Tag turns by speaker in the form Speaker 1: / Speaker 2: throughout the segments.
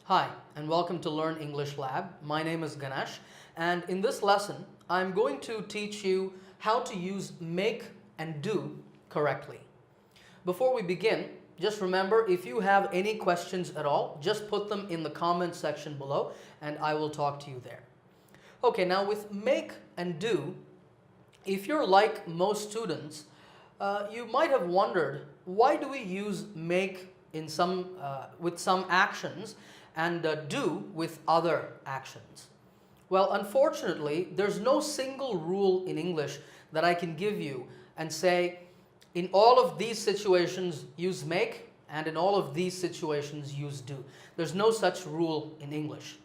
Speaker 1: Hi, and welcome to Learn English Lab. My name is Ganesh, and in this lesson, I'm going to teach you how to use make and do correctly. Before we begin, just remember if you have any questions at all, just put them in the comment section below and I will talk to you there. Okay, now with make and do, if you're like most students, you might have wondered why do we use make in with some actions and do with other actions. Well, unfortunately, there's no single rule in English that I can give you and say, in all of these situations use make, and in all of these situations use do. There's no such rule in English.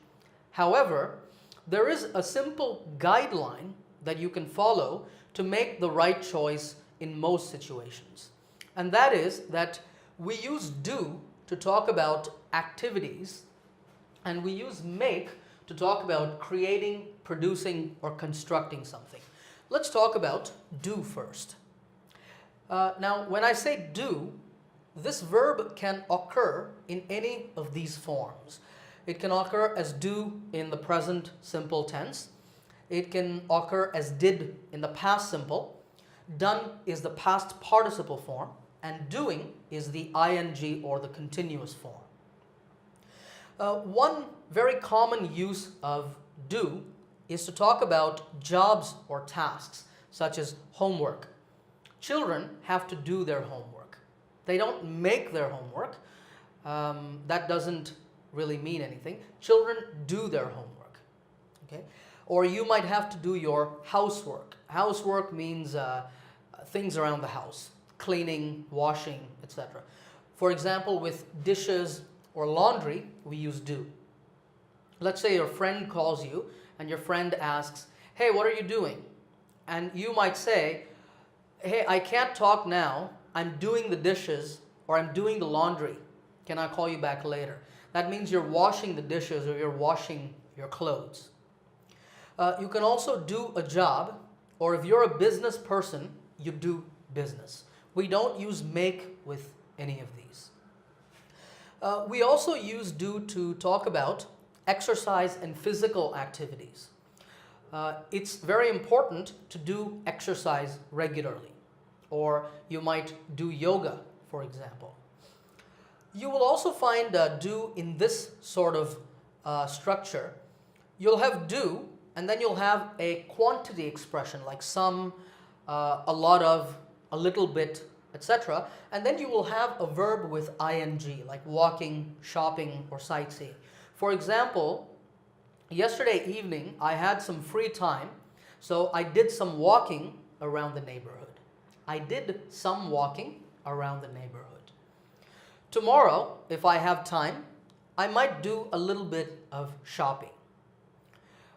Speaker 1: However, there is a simple guideline that you can follow to make the right choice in most situations. And that is that we use do to talk about activities, and we use make to talk about creating, producing, or constructing something. Let's talk about do first. Now, when I say do, this verb can occur in any of these forms. It can occur as do in the present simple tense. It can occur as did in the past simple. Done is the past participle form, and doing is the ing or the continuous form. One very common use of do is to talk about jobs or tasks, such as homework. Children have to do their homework. They don't make their homework. That doesn't really mean anything. Children do their homework. Okay? Or you might have to do your housework. Housework means things around the house, cleaning, washing, etc. For example, with dishes or laundry, we use do. Let's say your friend calls you and your friend asks, "Hey, what are you doing?" And you might say, "Hey, I can't talk now. I'm doing the dishes or I'm doing the laundry. Can I call you back later?" That means you're washing the dishes or you're washing your clothes. You can also do a job, or if you're a business person, you do business. We don't use make with any of these. We also use do to talk about exercise and physical activities. It's very important to do exercise regularly, or you might do yoga, for example. You will also find do in this sort of structure. You'll have do, and then you'll have a quantity expression like some, a lot of, a little bit, etc. And then you will have a verb with ing, like walking, shopping, or sightseeing. For example, yesterday evening I had some free time, so I did some walking around the neighborhood. I did some walking around the neighborhood. Tomorrow, if I have time, I might do a little bit of shopping.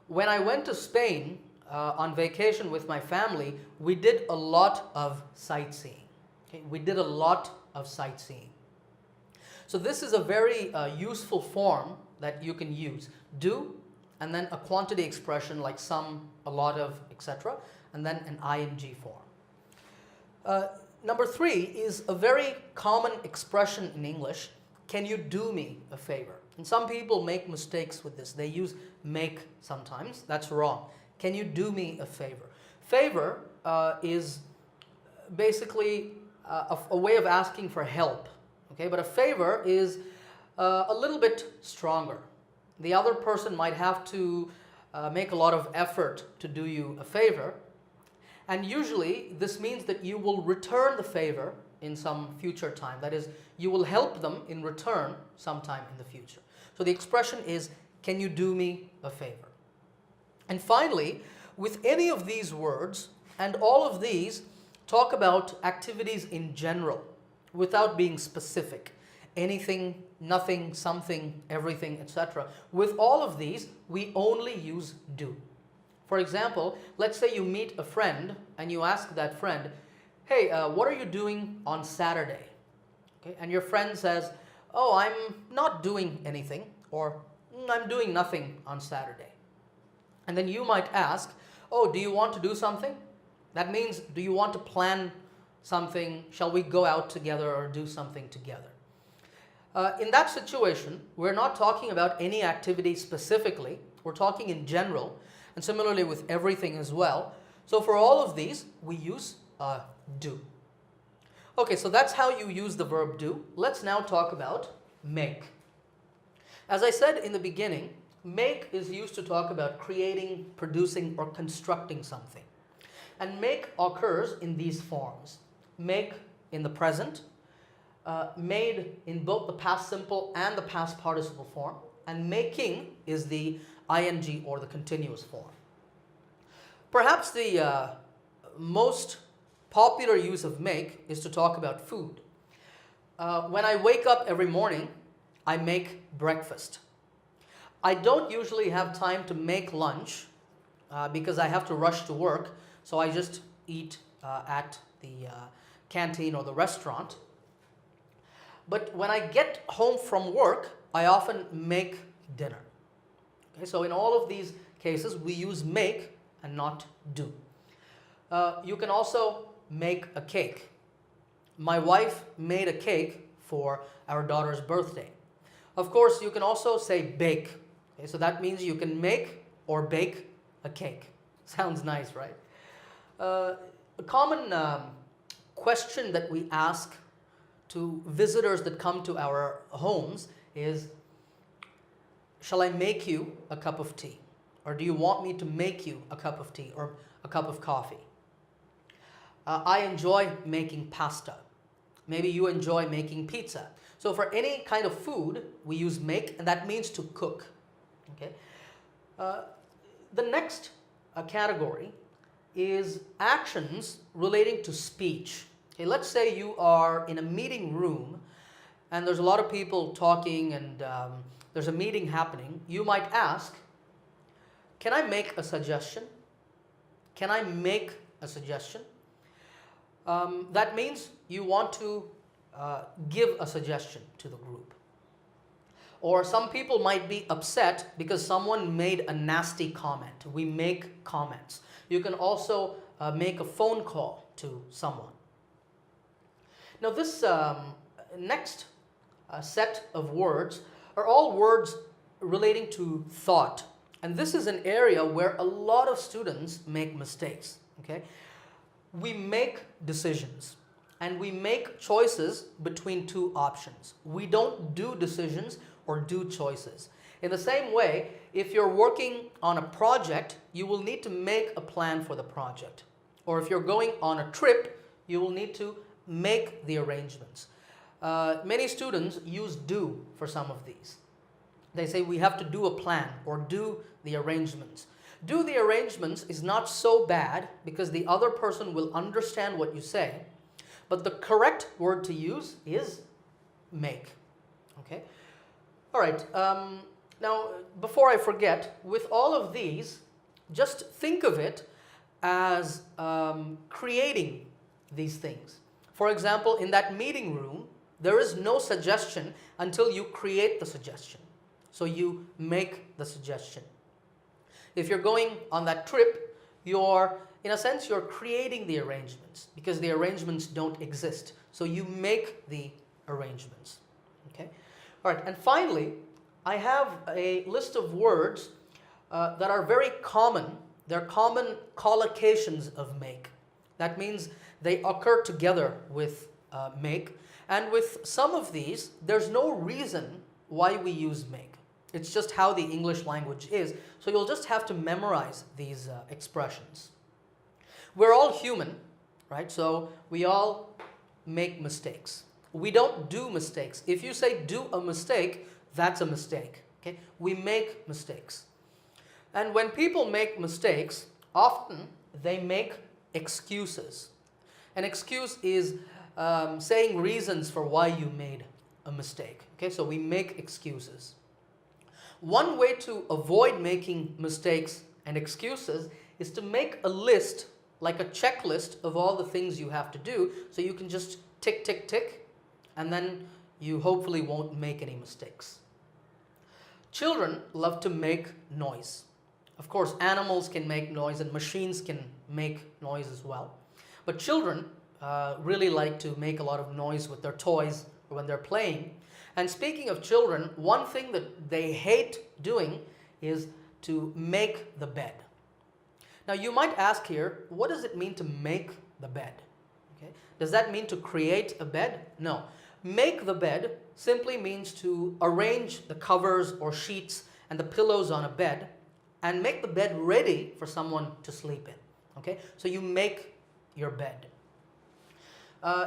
Speaker 1: When I went to Spain on vacation with my family, we did a lot of sightseeing. Okay? We did a lot of sightseeing. So this is a very useful form that you can use. Do, and then a quantity expression like some, a lot of, etc., and then an ing form. Number 3 is a very common expression in English. Can you do me a favor? And some people make mistakes with this. They use make sometimes. That's wrong. Can you do me a favor? Favor is basically a way of asking for help. Okay? But a favor is a little bit stronger. The other person might have to make a lot of effort to do you a favor. And usually this means that you will return the favor in some future time. That is, you will help them in return sometime in the future. So the expression is, can you do me a favor? And finally, with any of these words, and all of these talk about activities in general without being specific. Anything, nothing, something, everything, etc. With all of these, we only use do. For example, let's say you meet a friend and you ask that friend, "Hey, what are you doing on Saturday?" Okay? And your friend says, "Oh, I'm not doing anything," or "I'm doing nothing on Saturday." And then you might ask, "Oh, do you want to do something?" That means, do you want to plan something? Shall we go out together or do something together? In that situation, we're not talking about any activity specifically, we're talking in general, and similarly with everything as well. So for all of these, we use do. Okay, so that's how you use the verb do. Let's now talk about make. As I said in the beginning, make is used to talk about creating, producing, or constructing something. And make occurs in these forms. Make in the present, made in both the past simple and the past participle form, and making is the ing or the continuous form. Perhaps the most popular use of make is to talk about food. When I wake up every morning, I make breakfast. I don't usually have time to make lunch because I have to rush to work, so I just eat at the canteen or the restaurant. But when I get home from work, I often make dinner. Okay, so in all of these cases, we use make and not do. You can also make a cake. My wife made a cake for our daughter's birthday. Of course, you can also say bake. Okay, so that means you can make or bake a cake. Sounds nice, right? A common question that we ask to visitors that come to our homes is, shall I make you a cup of tea? Or do you want me to make you a cup of tea or a cup of coffee? I enjoy making pasta. Maybe you enjoy making pizza. So for any kind of food, we use make, and that means to cook. Okay. The next category is actions relating to speech. Okay, let's say you are in a meeting room and there's a lot of people talking and there's a meeting happening. You might ask, can I make a suggestion? Can I make a suggestion? That means you want to give a suggestion to the group. Or some people might be upset because someone made a nasty comment. We make comments. You can also make a phone call to someone. Now this next set of words are all words relating to thought. And this is an area where a lot of students make mistakes. Okay? We make decisions and we make choices between two options. We don't do decisions or do choices. In the same way, if you're working on a project, you will need to make a plan for the project. Or if you're going on a trip, you will need to make the arrangements. Many students use do for some of these. They say we have to do a plan or do the arrangements. Do the arrangements is not so bad because the other person will understand what you say, but the correct word to use is make. Okay? All right. Now, before I forget, with all of these, just think of it as creating these things. For example, in that meeting room, there is no suggestion until you create the suggestion. So you make the suggestion. If you're going on that trip, in a sense, you're creating the arrangements because the arrangements don't exist. So you make the arrangements. Okay? All right, and finally, I have a list of words that are very common. They're common collocations of make. That means they occur together with make. And with some of these, there's no reason why we use make. It's just how the English language is. So you'll just have to memorize these expressions. We're all human, right? So we all make mistakes. We don't do mistakes. If you say do a mistake, that's a mistake. Okay? We make mistakes. And when people make mistakes, often they make excuses. An excuse is saying reasons for why you made a mistake. Okay? So we make excuses. One way to avoid making mistakes and excuses is to make a list, like a checklist of all the things you have to do, so you can just tick, tick, tick, and then you hopefully won't make any mistakes. Children love to make noise. Of course, animals can make noise and machines can make noise as well. But children really like to make a lot of noise with their toys or when they're playing. And speaking of children, one thing that they hate doing is to make the bed. Now you might ask here, what does it mean to make the bed? Okay. Does that mean to create a bed? No. Make the bed simply means to arrange the covers or sheets and the pillows on a bed and make the bed ready for someone to sleep in. Okay? So you make your bed.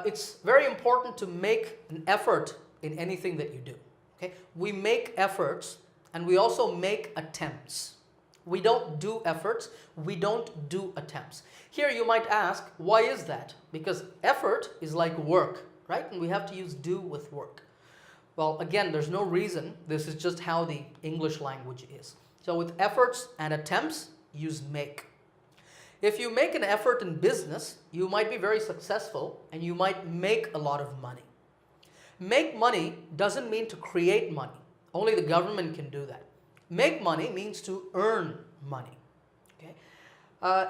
Speaker 1: It's very important to make an effort in anything that you do. Okay? We make efforts and we also make attempts. We don't do efforts, we don't do attempts. Here you might ask, why is that? Because effort is like work, right? And we have to use do with work. Well, again, there's no reason. This is just how the English language is. So with efforts and attempts, use make. If you make an effort in business, you might be very successful and you might make a lot of money. Make money doesn't mean to create money. Only the government can do that. Make money means to earn money. Okay?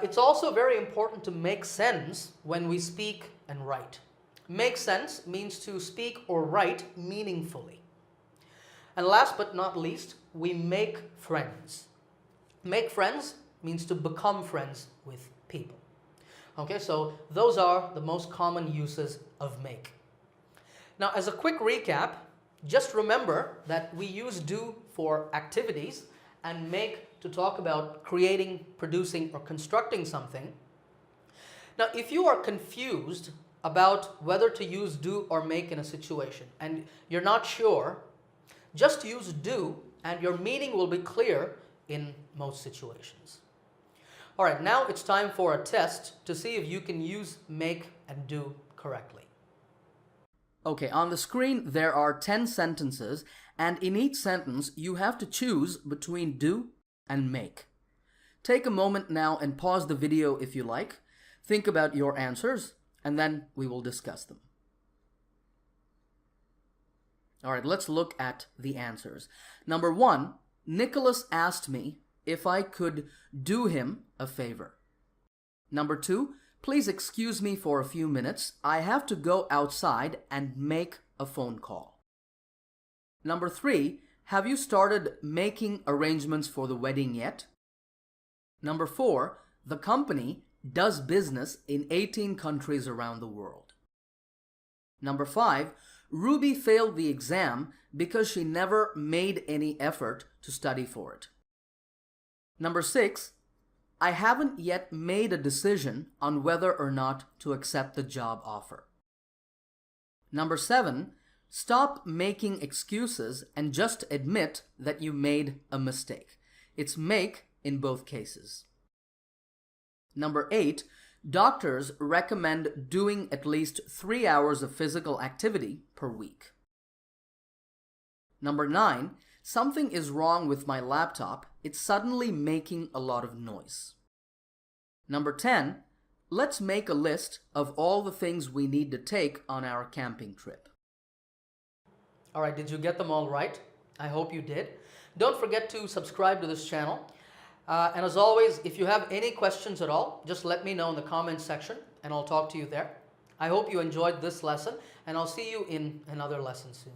Speaker 1: It's also very important to make sense when we speak and write. Make sense means to speak or write meaningfully. And last but not least, we make friends. Make friends means to become friends with people. Okay, so those are the most common uses of make. Now, as a quick recap, just remember that we use do for activities and make to talk about creating, producing, or constructing something. Now, if you are confused about whether to use do or make in a situation and you're not sure, just use do and your meaning will be clear in most situations. All right, now it's time for a test to see if you can use make and do correctly. Okay, on the screen there are 10 sentences, and in each sentence you have to choose between do and make. Take a moment now and pause the video if you like. Think about your answers, and then we will discuss them. All right, let's look at the answers. Number 1, Nicholas asked me if I could do him a favor. Number 2, please excuse me for a few minutes. I have to go outside and make a phone call. Number 3, have you started making arrangements for the wedding yet? Number 4, the company does business in 18 countries around the world. Number 5, Ruby failed the exam because she never made any effort to study for it. Number 6, I haven't yet made a decision on whether or not to accept the job offer. Number 7, stop making excuses and just admit that you made a mistake. It's make in both cases. Number 8, doctors recommend doing at least 3 hours of physical activity per week. Number 9, something is wrong with my laptop. It's suddenly making a lot of noise. Number 10, let's make a list of all the things we need to take on our camping trip. All right, did you get them all right? I hope you did. Don't forget to subscribe to this channel. And as always, if you have any questions at all, just let me know in the comments section and I'll talk to you there. I hope you enjoyed this lesson and I'll see you in another lesson soon.